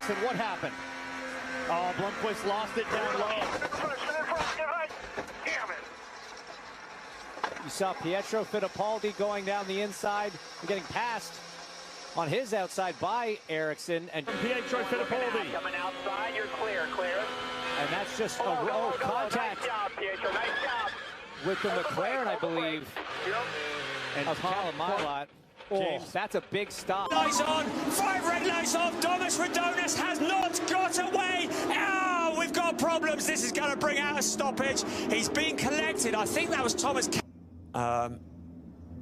And what happened? Oh, Blomqvist lost it down low. Damn it. You saw Pietro Fittipaldi going down the inside and getting passed on his outside by Ericsson. And Pietro Fittipaldi. Coming outside, you're clear. And that's just a contact. Nice job, Pietro. Nice job. With the McLaren, I believe. And Callum Milot. Oh, that's a big stop. Lights on, 5 red lights off. Domus Radonis has not got away. Oh, we've got problems. This is going to bring out a stoppage. He's being collected. I think that was Thomas.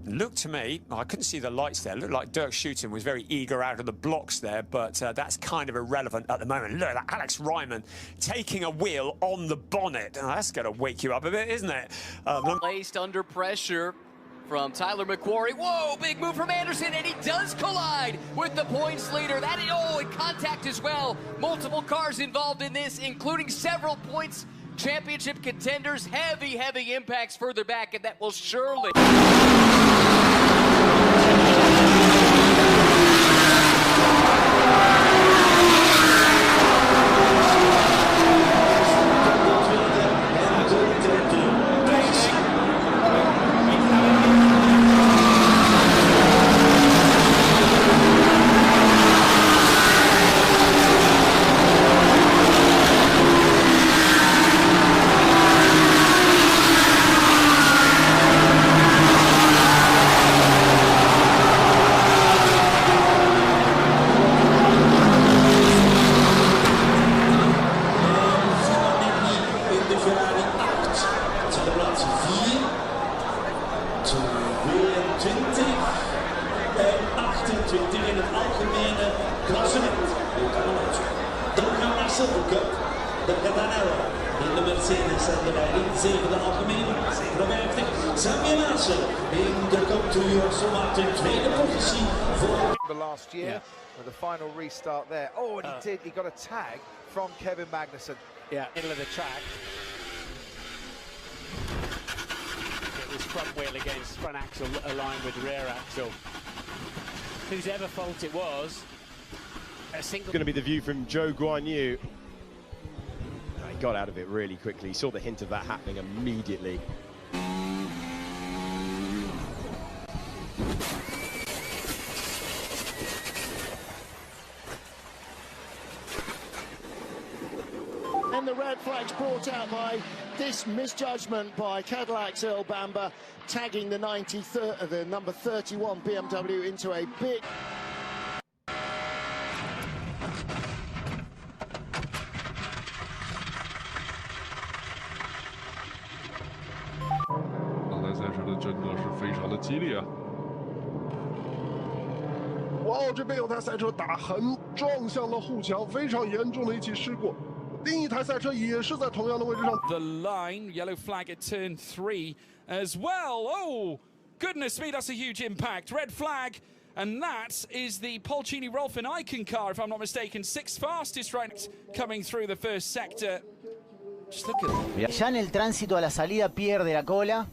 Looked to me, I couldn't see the lights there. Looked like Dirk Schuiten was very eager out of the blocks there, but that's kind of irrelevant at the moment. Look at Alex Ryman taking a wheel on the bonnet. Oh, that's going to wake you up a bit, isn't it? Placed under pressure from Tyler McQuarrie. Whoa, big move from Anderson, and he does collide with the points leader. That is, and contact as well. Multiple cars involved in this, including several points championship contenders. Heavy impacts further back, and that will surely... in het algemene klassement. Dan gaan we naar Silver Cup. De Catanella in de Mercedes en de leiding. Zevende algemene, 57. Samir Maassen in de constructeurs op de tweede positie voor... The last year, with the final restart there. Oh, and he got a tag from Kevin Magnussen. Yeah, middle of the track. It was front wheel against front axle aligned with rear axle. Whose ever fault it was, a single... Going to be the view from Joe Guan Yu. He got out of it really quickly. He saw the hint of that happening immediately. And the red flag's brought out by this misjudgment by Cadillac's Earl Bamber, tagging the the number 31 BMW into a big...哇，这边有台赛车打横撞向了护墙，非常严重的一起事故。另一台赛车也是在同样的位置上。The line, yellow flag at turn 3 as well. Oh, goodness me, that's a huge impact. Red flag, and that is the Polchini Rolfin Icon car, if I'm not mistaken. 6th fastest right coming through the first sector. Just look at it. Ya en el tránsito a la salida pierde la cola.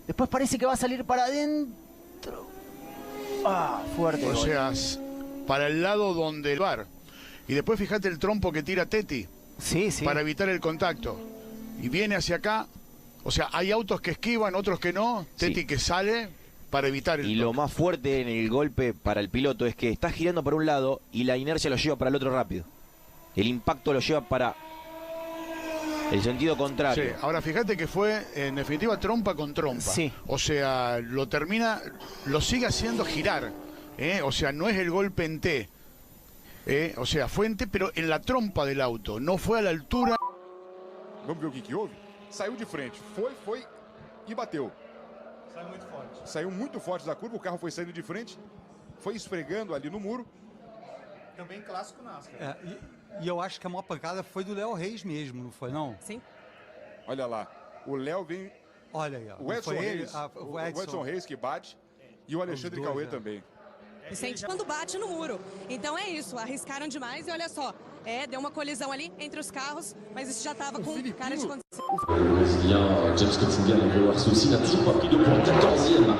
Después parece que va a salir para adentro. Ah, fuerte. O sea, para el lado donde el bar. Y después fíjate el trompo que tira Teti. Sí, sí. Para evitar el contacto. Y viene hacia acá. O sea, hay autos que esquivan, otros que no. Teti que sale para evitar el Y lo más fuerte en el golpe para el piloto es que está girando para un lado y la inercia lo lleva para el otro rápido. El impacto lo lleva para el sentido contrario. Sí, ahora fíjate que fue en definitiva trompa con trompa. Sí. O sea, lo sigue haciendo girar. O sea, no es el golpe en T. O sea, fue en T, pero en la trompa del auto. No fue a la altura. Vamos ver o que houve? Saiu de frente, foi e bateu. Saiu muito forte. Saiu muito forte da curva, o carro foi saindo de frente, foi esfregando ali no muro. Também clássico NASCAR. E eu acho que a maior pancada foi do Léo Reis mesmo, não foi não? Sim. Olha lá, o Léo vem... Olha aí, ó. O Edson Reis, o Edson Reis que bate e o Alexandre Cauê também. Sente quando bate no muro. Então é isso, arriscaram demais e olha só, deu uma colisão ali entre os carros, mas isso já estava com cara de acontecer. James Cottingham, on peut voir ceci, n'a toujours pas pris de points, 14e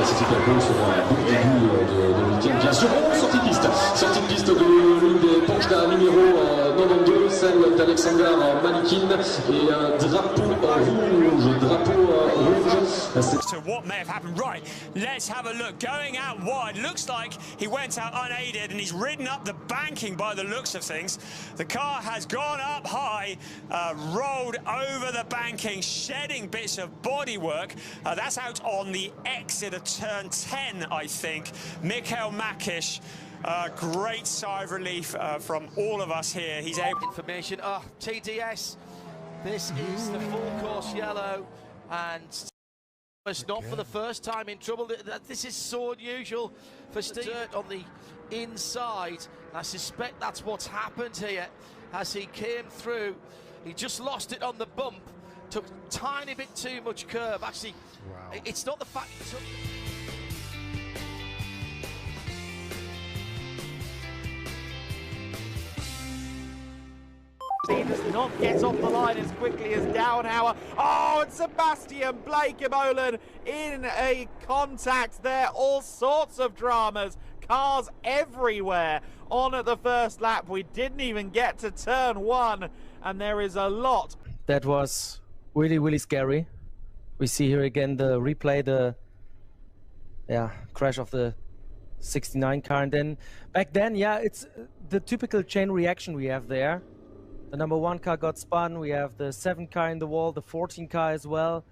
c'était un peu sur un bon début de week-end, bien sûr. Oh, sortie de piste de l'une des Porsche numéro 92, celle d'Alexander Malikin, et un drapeau rouge. To what may have happened. Right, let's have a look. Going out wide, looks like he went out unaided and he's ridden up the banking by the looks of things. The car has gone up high, rolled over the banking, shedding bits of bodywork. That's out on the exit of turn 10, I think. Mikhail Makish, great sigh of relief from all of us here. He's able... Information, TDS, this is the full course yellow, and it's not for the first time in trouble. This is so unusual for Steve on the inside. I suspect that's what's happened here as he came through. He just lost it on the bump, took a tiny bit too much curve. Actually, wow. It's not the fact he took... He does not get off the line as quickly as Downhauer. Oh, and Sebastian Blake-Imolen in a contact there. All sorts of dramas. Cars everywhere on at the first lap. We didn't even get to turn 1, and there is a lot. That was really, really scary. We see here again the replay, the crash of the 69 car. And then back then, it's the typical chain reaction we have there. The number 1 car got spun. We have the 7 car in the wall, the 14 car as well.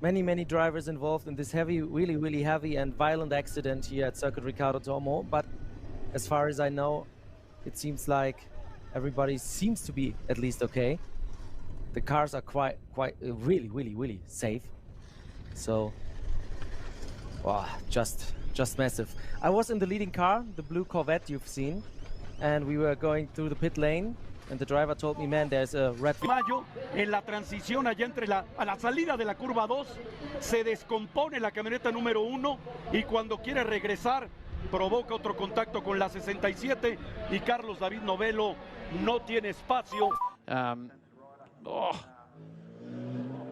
Many drivers involved in this heavy, really, really heavy and violent accident here at Circuit Ricardo Tormo. But as far as I know, it seems like everybody seems to be at least okay. The cars are quite really safe. So, wow, just massive. I was in the leading car, the blue Corvette you've seen, and we were going through the pit lane. And the driver told me, man, there's a red flag. En la transición allá a la salida de la curva 2 se descompone la camioneta número 1 y cuando quiere regresar provoca otro contacto con la 67 y Carlos David Novello no tiene espacio.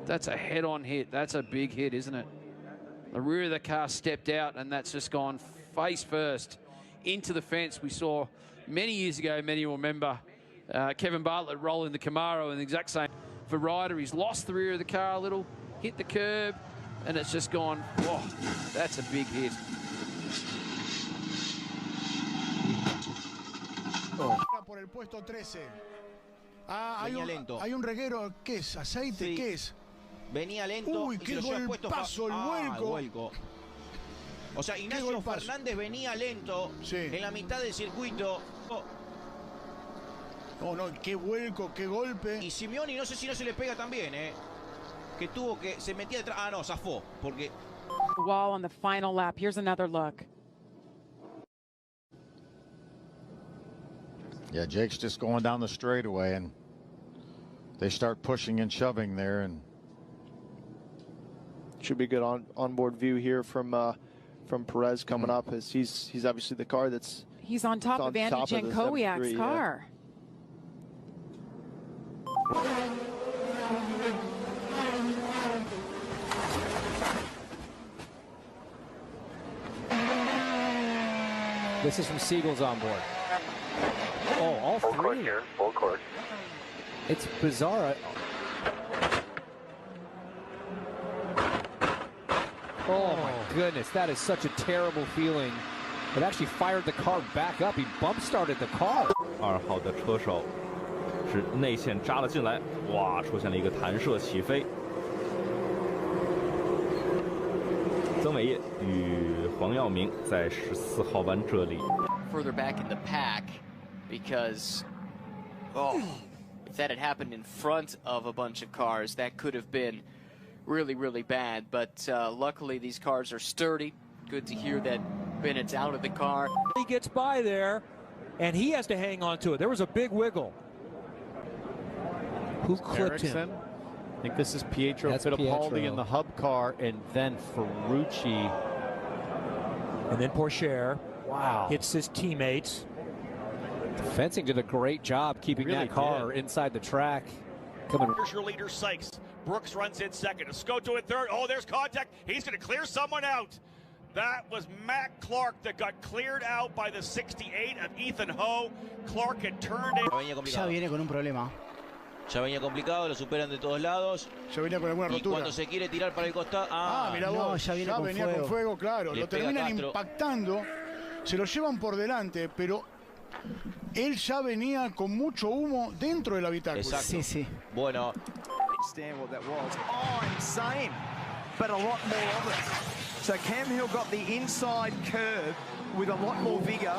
That's a head-on hit. That's a big hit, isn't it? The rear of the car stepped out and that's just gone face first into the fence. We saw many years ago, many will remember, Kevin Bartlett rolling the Camaro in the exact same. For Ryder, he's lost the rear of the car a little, hit the curb, and it's just gone, oh, that's a big hit. Por el puesto 13. Hay un reguero, ¿qué es? ¿Aceite? Sí. ¿Qué es? Venía lento. Uy, qué golpazo, el vuelco. O sea, Ignacio Fernández venía lento en la mitad del circuito. Oh, no, qué vuelco, qué golpe. Y Simeoni no sé si no se le pega también, que tuvo que, se metía detrás. Ah, no, zafó, porque... Wall on the final lap. Here's another look. Yeah, Jake's just going down the straightaway, and they start pushing and shoving there, and should be good onboard view here from Perez coming up, as he's obviously the car that's he's on top of Andy Jankowiak's car. This is from Siegel's on board. Oh, all full three. Course here, full course. It's bizarre. Oh my goodness, that is such a terrible feeling. It actually fired the car back up. He bump started the car. 2号的车手是内线扎了进来，哇，出现了一个弹射起飞。曾伟业与黄耀明在14号弯这里。Further back in the pack, because if that had happened in front of a bunch of cars, that could have been really, really bad. But luckily, these cars are sturdy. Good to hear that Bennett's out of the car. He gets by there, and he has to hang on to it. There was a big wiggle. Who clipped him? I think this is Pietro Fittipaldi in the hub car, and then Ferrucci And then Pourchaire hits his teammates. The fencing did a great job keeping that car inside the track. Here's your leader, Sykes. Brooks runs in second. Escoto in third. Oh, there's contact. He's going to clear someone out. That was Matt Clark that got cleared out by the 68 of Ethan Ho. Clark had turned in. Ya viene con un problema. Ya venía complicado, lo superan de todos lados. Ya venía con alguna rotura. Y cuando se quiere tirar para el costado. Mira vos, ya venía con fuego, claro. Lo terminan impactando, se lo llevan por delante, pero él ya venía con mucho humo dentro del habitáculo. Exacto. Sí, sí. Bueno. Understand what that was. Oh, insane. But a lot more of it. So Cam Hill got the inside curve with a lot more vigor,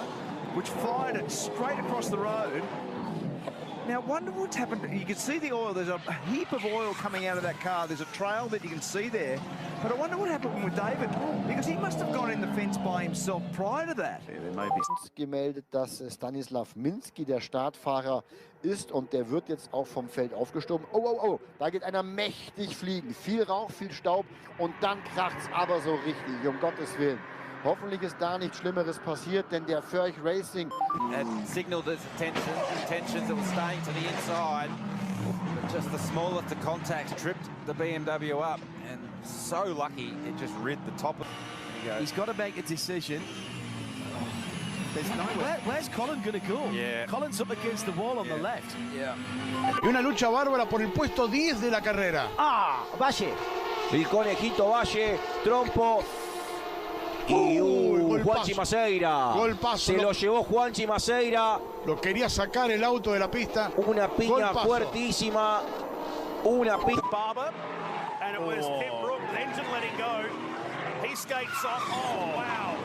which fired it straight across the road. Now, wonder what's happened. You can see the oil. There's a heap of oil coming out of that car. There's a trail that you can see there. But I wonder what happened with David, because he must have gone in the fence by himself prior to that. Gemeldet, dass Stanislav Minski der Startfahrer ist und der wird jetzt auch vom Feld aufgeschoben. Oh, da geht einer mächtig fliegen. Viel Rauch, viel Staub und dann kracht's aber so richtig, um Gottes Willen. Hoffentlich ist da nichts Schlimmeres passiert, denn der Förch Racing signaled its intentions. It was staying to the inside. But just the smallest of contacts tripped the BMW up, and so lucky it just rid the top of it. He's got to make a decision. There's nowhere. Where's Colin going to go? Yeah. Colin's up against the wall on the left. Yeah. Y una lucha bárbara por el puesto 10 de la carrera. Valle. El conejito Valle, trompo. Y Juanchi Maceira. Golpazo. Se lo llevó Juanchi Maceira. Lo quería sacar el auto de la pista. Una piña Golpazo. fuertísima. Una piña. Barber, and it was Tim Brooke, engine letting go. He skates off. Oh, wow.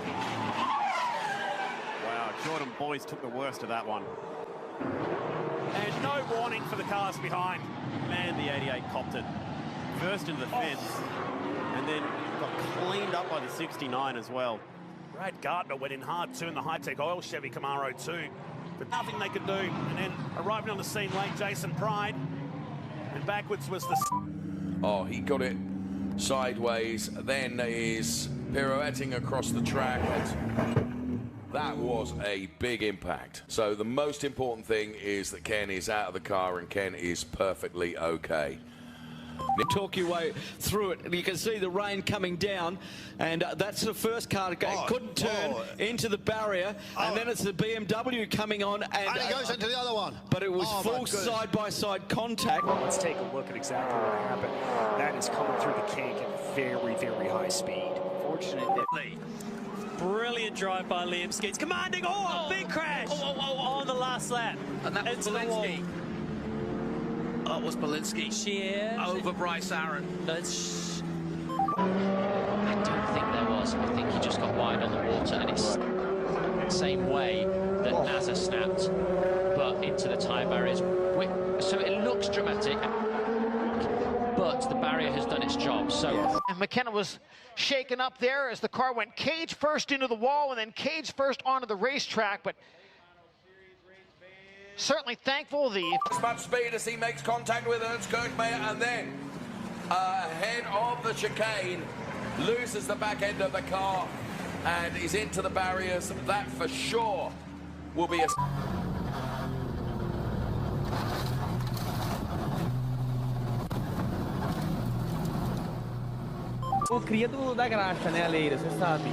Wow, Jordan Boys took the worst of that one. And no warning for the cars behind. Man, the 88 copped it. First into the fence, and then got cleaned up by the 69 as well. Brad Gardner went in hard too in the high-tech oil Chevy Camaro too, but nothing they could do. And then arriving on the scene late, Jason Pride, and backwards was the... Oh, he got it sideways, then is pirouetting across the track. That was a big impact. So the most important thing is that Ken is out of the car and Ken is perfectly okay. Talk your way through it. You can see the rain coming down, and that's the first car that couldn't turn into the barrier, and then it's the BMW coming on, and it goes into the other one. But it was full side-by-side contact. Well, let's take a look at exactly what happened. That is coming through the kink at very, very high speed. Fortunately. Brilliant drive by Liam Skeets. Commanding, big crash on the last lap. And that was Belinsky. Oh, it was Belinsky. Sheer. Over Bryce Aaron. I don't think there was. I think he just got wide on the water, and it's the same way that Nazar snapped, but into the tyre barriers. So it looks dramatic, but the barrier has done its job. So And McKenna was shaken up there as the car went cage first into the wall and then cage first onto the racetrack, but certainly thankful As much speed as he makes contact with Ernst Kirchmeier, and then ahead of the chicane, loses the back end of the car and is into the barriers. That for sure will be a... O cria da graxa, né, a Leira, você sabe.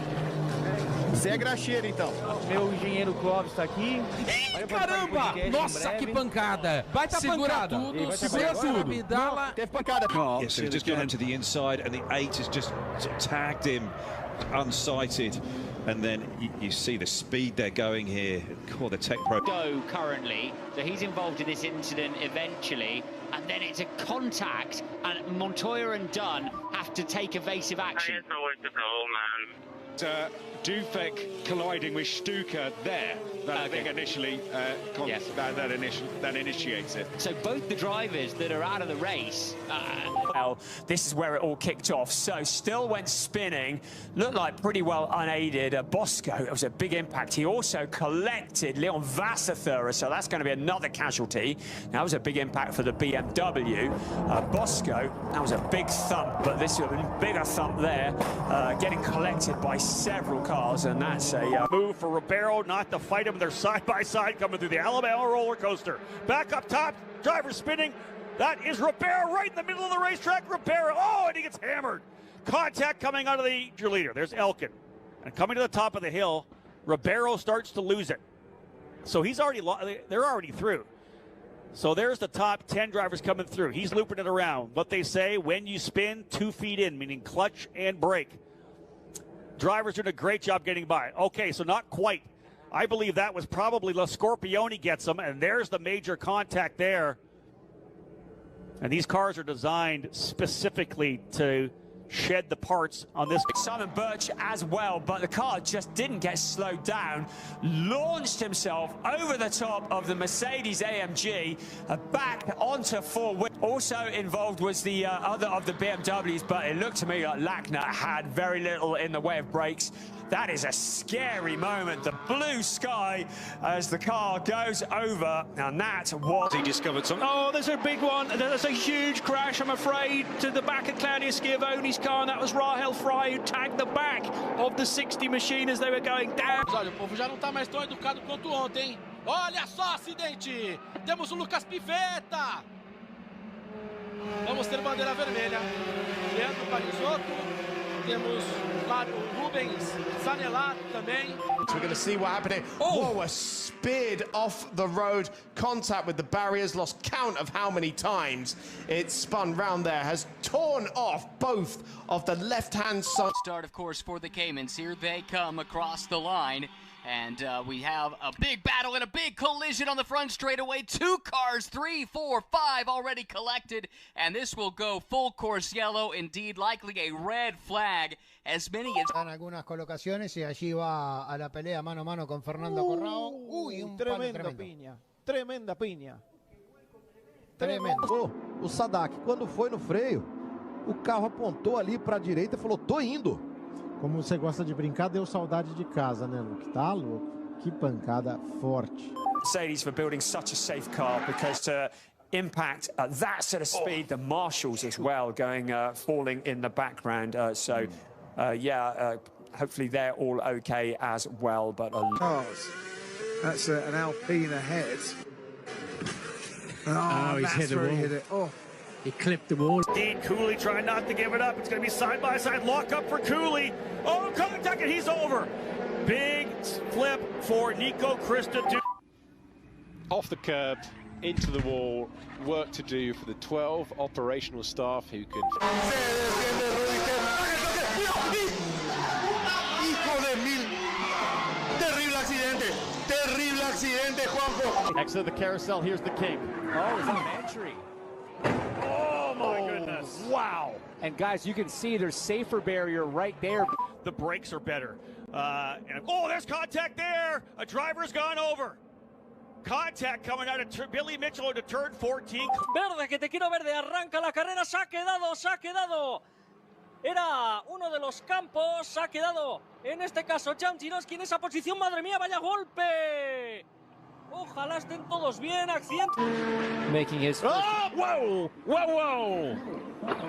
Você é graxeiro, então. Meu engenheiro Clóvis está aqui. Ih, caramba! Nossa, que pancada! Vai tá pancada! Segura tudo! Abdala... Teve pancada. Yes, so he's just gone into the inside, and the 8 has just tagged him unsighted. And then you see the speed they're going here. Oh, the tech pro. Go currently, so he's involved in this incident eventually, and then it's a contact, and Montoya and Dunn have to take evasive action. Dufek colliding with Stuka there. That I think initially that initiates it. So both the drivers that are out of the race. Well, this is where it all kicked off. So still went spinning, looked like pretty well unaided. Bosco, it was a big impact. He also collected Leon Vassather, so that's going to be another casualty. That was a big impact for the BMW. Bosco, that was a big thump, but this was a bigger thump there, getting collected by several cars. cars, and that's a move for Ribeiro not to fight him. They're side by side coming through the Alabama roller coaster. Back up top, driver spinning. That is Ribeiro right in the middle of the racetrack. Ribeiro, oh, and he gets hammered. Contact coming out of the leader. There's Elkin. And coming to the top of the hill, Ribeiro starts to lose it. So he's already, they're already through. So there's the top 10 drivers coming through. He's looping it around. What they say, when you spin, 2 feet in, meaning clutch and brake. Drivers doing a great job getting by. Okay, so not quite. I believe that was probably La Scorpione gets them, and there's the major contact there. And these cars are designed specifically to shed the parts on this. Simon Birch as well, but the car just didn't get slowed down. Launched himself over the top of the Mercedes AMG, back onto 4-wheel. Also involved was the other of the BMWs, but it looked to me like Lachner had very little in the way of brakes. That is a scary moment. The blue sky as the car goes over, and that was... He discovered something. Oh, there's a big one. There's a huge crash, I'm afraid, to the back of Claudio Schiavone's car, and that was Rahel Frey who tagged the back of the 60 machine as they were going down. Olha, o povo já não tá mais tão educado quanto ontem, hein? Olha só, acidente! Temos o Lucas Pivetta! Vamos ter bandeira vermelha. Leandro Parisotto. Temos, claro, Rubens Zanelato também. We're going to see what happened here. Whoa, a speared off the road. Contact with the barriers. Lost count of how many times it spun round there. Has torn off both of the left-hand side. Start, of course, for the Caymans. Here they come across the line. And we have a big battle and a big collision on the front straightaway. 2 cars, 3, 4, 5 already collected. And this will go full course yellow, indeed likely a red flag. As many as... Dan algunas colocaciones y allí va a la pelea mano a mano con Fernando Corrao. Uy, un tremenda piña. Tremenda piña. Tremendo. O Sadak, quando foi no freio, o carro apontou ali para a direita e falou, tô indo. Como você gosta de brincar, deu saudade de casa, né, Luke? Tá louco? Que pancada forte. Mercedes for building such a safe car, because to impact at that sort of speed, the marshals as well going falling in the background. Hopefully they're all okay as well. But that's an Alpine ahead. Oh, he's hit the wall. He clipped the wall. Dean Cooley trying not to give it up. It's going to be side-by-side lock up for Cooley. Oh, contact, and he's over. Big flip for Nico Christa. Off the curb, into the wall. Work to do for the 12 operational staff who can... Terrible accidente, Juanjo. Next to the carousel, here's the king. Oh, it's an entry. Oh, my goodness. Wow. And, guys, you can see there's safer barrier right there. The brakes are better. There's contact there. A driver's gone over. Contact coming out of Billy Mitchell into turn 14. Verde, que te quiero verde. Arranca la carrera. Se ha quedado. Era uno de los campos. Se ha quedado, en este caso, Jan Giroski en esa posición. Madre mía, vaya golpe. Ojalá estén todos bien. Accidente. Making his... Oh, whoa.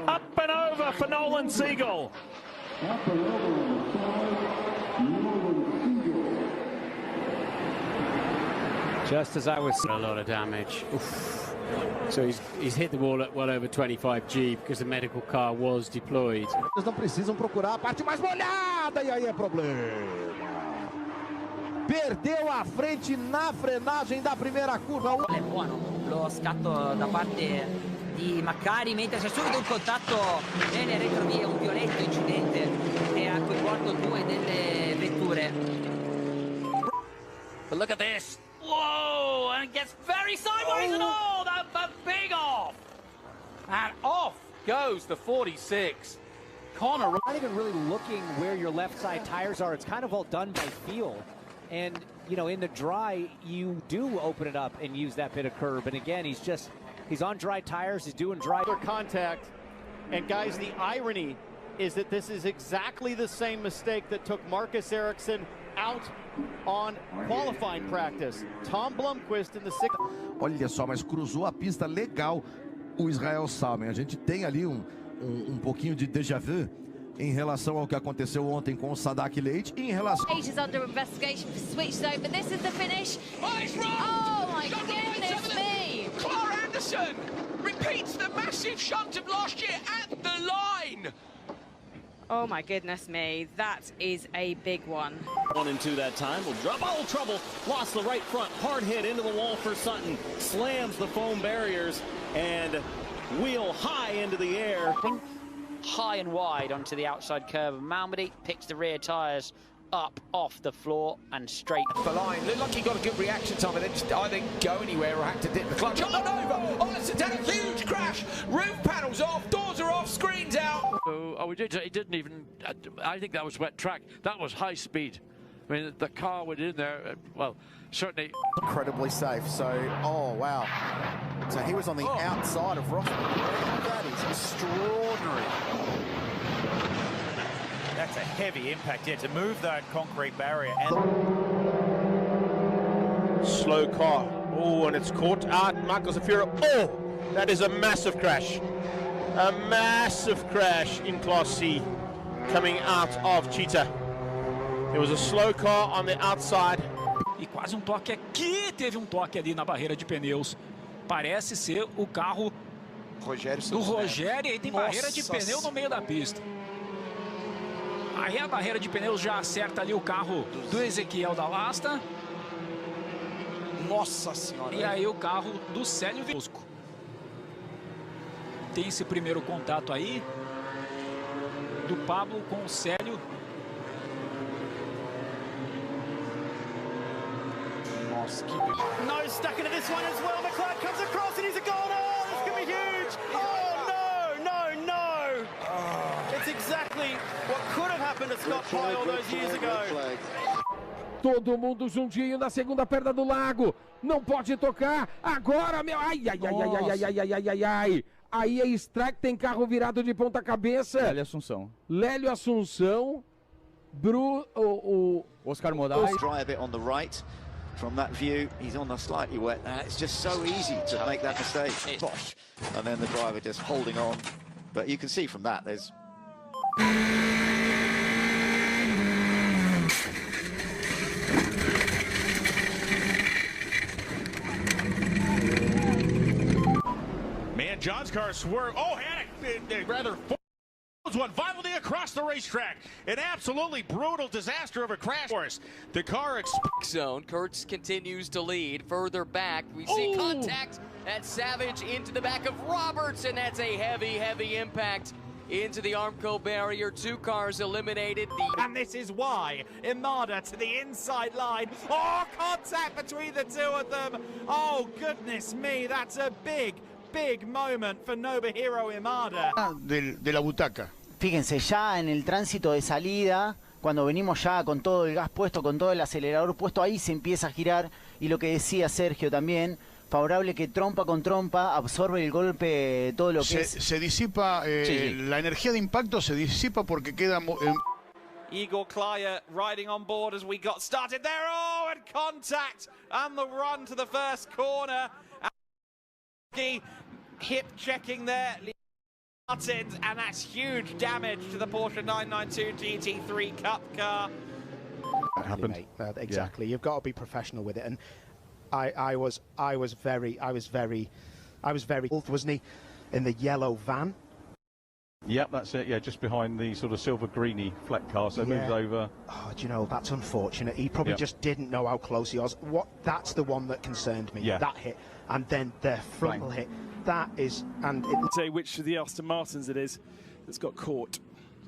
Up and over for Nolan Siegel. Just as I was... A lot of damage. Oof. So he's hit the wall at well over 25G because the medical car was deployed. Eles não precisam procurar a parte mais molhada e aí é problema. Perdeu a frente na frenagem da primeira curva. È buono lo scatto da parte di Maccari, mentre c'è subito un contatto nelle retrovie, un violetto incidente che ha coinvolto 2 delle vetture. But look at this. Whoa, and it gets very sideways and that big off. And off goes the 46. Connor. Not even really looking where your left side tires are. It's kind of all done by feel. And, you know, in the dry, you do open it up and use that bit of curb. And again, he's on dry tires. He's doing dry contact. And guys, the irony is that this is exactly the same mistake that took Marcus Ericsson out on qualifying practice. Tom Blomqvist in the 6th. Olha só, mas cruzou a pista legal o Israel Salmen. A gente tem ali um pouquinho de déjà vu em relação ao que aconteceu ontem com o Sadak Leite e em relação... Is under investigation for switch zone, but this is the finish. Oh, it's wrong! Oh my goodness me! Clara Anderson repeats the massive shunt of last year at the line. Oh my goodness me, that is a big one. 1 and 2 that time, will drop, oh trouble, lost the right front, hard hit into the wall for Sutton, slams the foam barriers and wheel high into the air. High and wide onto the outside curve of Malmedy, picks the rear tyres up off the floor and straight. The line, looked like he got a good reaction time and then just I didn't go anywhere or had to dip the clutch. Oh, over! Oh, it's a huge crash! Roof panels off, doors are off, screens out! Oh, it didn't even, I think that was wet track. That was high speed. I mean, the car went in there, well, certainly. Incredibly safe, so, oh, wow. So he was on the outside of Rosberg. That is extraordinary. That's a heavy impact, yeah, to move that concrete barrier. And slow car. Oh, and it's caught out Michael Zafira. Oh, that is a massive crash. A massive crash in Class C coming out of Cheetah. There was a slow car on the outside. E quase toque aqui, teve toque ali na barreira de pneus. Parece ser o carro do Rogério, e tem barreira de pneu no meio da pista. Aí a barreira de pneus já acerta ali o carro do Ezequiel da Lasta. Nossa senhora. E aí o carro do Célio Visco. Tem esse primeiro contato aí do Pablo com o Célio. No, stuck into this one as well. McLeod comes across and he's a goal. Oh, this could be huge. Oh, no. It's exactly what could have happened to Scott Pye all those years ago. Todo mundo juntinho na segunda perna do lago. Não pode tocar. Agora, meu. Ai. Aí é strike, tem carro virado de ponta cabeça. Lélio Assunção. Oscar Moraes. Dry a bit on the right. From that view, he's on the slightly wet. It's just so easy to make that mistake. Bosh. And then the driver just holding on. But you can see from that, there's... Man, John's car swerved. Oh, had a rather one violently across the racetrack. An absolutely brutal disaster of a crash course. The car zone. Kurtz continues to lead. Further back, we see contact at Savage into the back of Roberts, and that's a heavy impact into the Armco barrier. 2 cars eliminated. And this is why Imada to the inside line. Oh, contact between the two of them. Oh, goodness me, that's a big moment for Nobuhiro Imada. De la butaca. Fíjense, ya en el tránsito de salida, cuando venimos ya con todo el gas puesto, con todo el acelerador puesto, ahí se empieza a girar. Y lo que decía Sergio también, favorable que trompa con trompa absorbe el golpe, todo lo que se disipa, la energía de impacto se disipa porque queda... Igor Klaya riding on board as we got started there. Oh, and contact and the run to the first corner. Hip checking there. And that's huge damage to the Porsche 992 GT3 Cup car. That happened. Exactly. Yeah. You've got to be professional with it. And I was very, wasn't he, in the yellow van? Yep, that's it. Yeah, just behind the sort of silver greeny fleck car. So moves over. Oh, do you know, that's unfortunate. He probably just didn't know how close he was. That's the one that concerned me. Yeah. That hit, and then the frontal hit. That is, and say which of the Aston Martins it is that's got caught.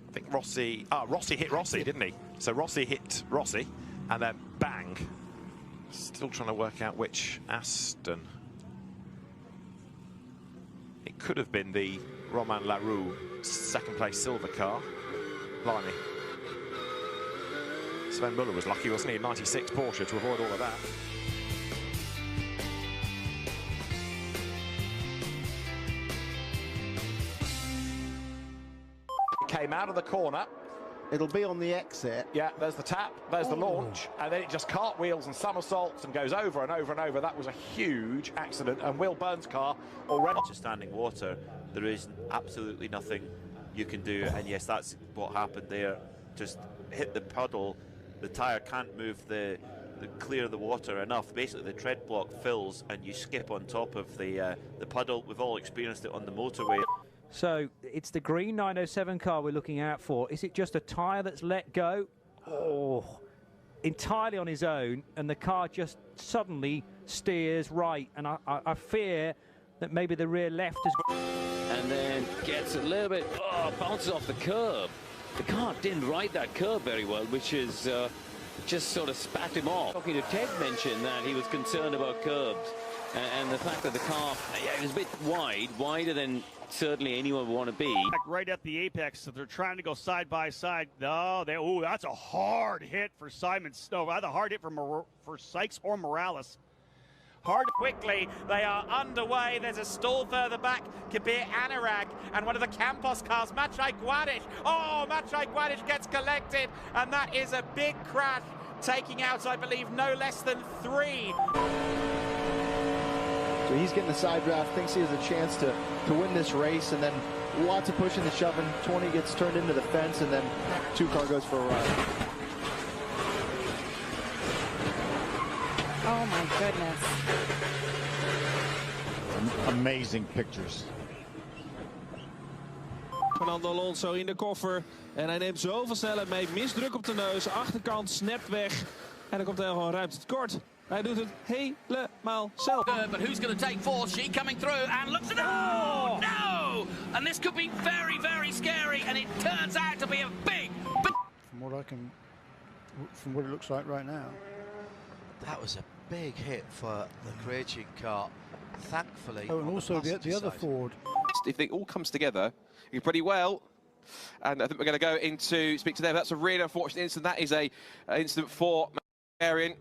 I think Rossi hit Rossi, didn't he? So Rossi hit Rossi, and then bang. Still trying to work out which Aston. It could have been the Romain Larue second place silver car. Blimey. Sven Muller was lucky, wasn't he, in 96 Porsche to avoid all of that. Came out of the corner. It'll be on the exit. Yeah, there's the tap, there's the launch, and then it just cartwheels and somersaults and goes over and over and over. That was a huge accident, and Will Burns' car already... To standing water, there is absolutely nothing you can do. And yes, that's what happened there. Just hit the puddle. The tyre can't move clear the water enough. Basically, the tread block fills, and you skip on top of the puddle. We've all experienced it on the motorway. So it's the green 907 car we're looking out for. Is it just a tyre that's let go? Oh, entirely on his own, and the car just suddenly steers right. And I fear that maybe the rear left has... And then gets a little bit, bounces off the curb. The car didn't ride that curb very well, which is just sort of spat him off. Talking to Ted mentioned that he was concerned about curbs and the fact that the car, it was a bit wider than certainly anyone would want to be. Right at the apex, so they're trying to go side by side. Oh, that's a hard hit for Simon Snow. That's a hard hit for Sykes or Morales. Hard quickly, they are underway. There's a stall further back. Kabir Anurag and one of the Campos cars, Maciej Guadic. Oh, Maciej Guadic gets collected, and that is a big crash, taking out, I believe, no less than 3. So he's getting the side draft, thinks he has a chance to win this race, and then lots of pushing and shoving. 20 gets turned into the fence, and then 2 car goes for a ride. Oh my goodness. Amazing pictures. Fernando Alonso in de koffer. En hij neemt zoveel snelheid mee. Mist druk op de neus. Achterkant snapt weg. En dan komt er gewoon ruimte tekort. Hij doet het helemaal zelf. But who's going to take fourth? She coming through and looks at oh no! And this could be very, very scary. And it turns out to be a big. From what it looks like right now. That was a big hit for the Krejcik car. Thankfully. Oh, and also the other Ford. If it all comes together, pretty well. And I think we're going to go into speak to them. That's a really unfortunate incident. That is a incident for Arian.